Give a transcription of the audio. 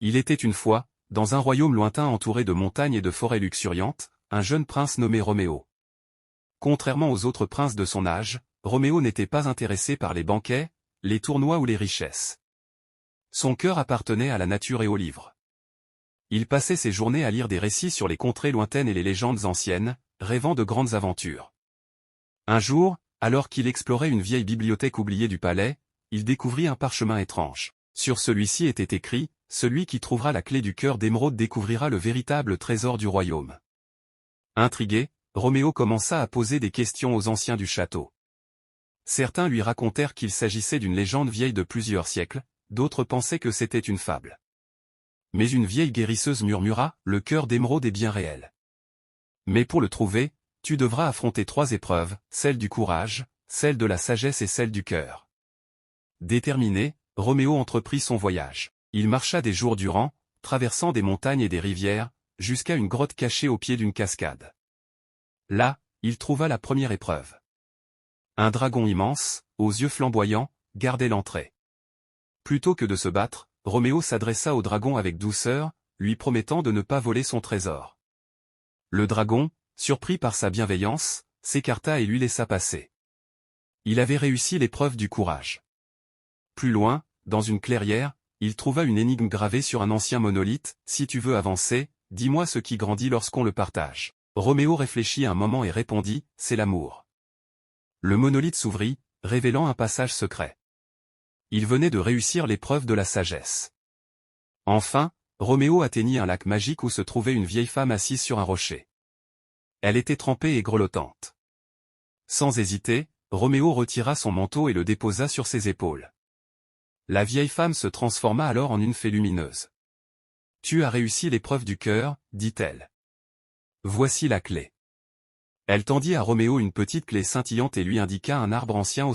Il était une fois, dans un royaume lointain entouré de montagnes et de forêts luxuriantes, un jeune prince nommé Roméo. Contrairement aux autres princes de son âge, Roméo n'était pas intéressé par les banquets, les tournois ou les richesses. Son cœur appartenait à la nature et aux livres. Il passait ses journées à lire des récits sur les contrées lointaines et les légendes anciennes, rêvant de grandes aventures. Un jour, alors qu'il explorait une vieille bibliothèque oubliée du palais, il découvrit un parchemin étrange. Sur celui-ci était écrit « Celui qui trouvera la clé du cœur d'émeraude découvrira le véritable trésor du royaume ». Intrigué, Roméo commença à poser des questions aux anciens du château. Certains lui racontèrent qu'il s'agissait d'une légende vieille de plusieurs siècles, d'autres pensaient que c'était une fable. Mais une vieille guérisseuse murmura « Le cœur d'émeraude est bien réel. Mais pour le trouver, tu devras affronter 3 épreuves, celle du courage, celle de la sagesse et celle du cœur. » Déterminé, Roméo entreprit son voyage. Il marcha des jours durant, traversant des montagnes et des rivières, jusqu'à une grotte cachée au pied d'une cascade. Là, il trouva la première épreuve. Un dragon immense, aux yeux flamboyants, gardait l'entrée. Plutôt que de se battre, Roméo s'adressa au dragon avec douceur, lui promettant de ne pas voler son trésor. Le dragon, surpris par sa bienveillance, s'écarta et lui laissa passer. Il avait réussi l'épreuve du courage. Plus loin, dans une clairière, il trouva une énigme gravée sur un ancien monolithe « Si tu veux avancer, dis-moi ce qui grandit lorsqu'on le partage. » Roméo réfléchit un moment et répondit « C'est l'amour. » Le monolithe s'ouvrit, révélant un passage secret. Il venait de réussir l'épreuve de la sagesse. Enfin, Roméo atteignit un lac magique où se trouvait une vieille femme assise sur un rocher. Elle était trempée et grelottante. Sans hésiter, Roméo retira son manteau et le déposa sur ses épaules. La vieille femme se transforma alors en une fée lumineuse. « Tu as réussi l'épreuve du cœur, dit-elle. Voici la clé. » Elle tendit à Roméo une petite clé scintillante et lui indiqua un arbre ancien au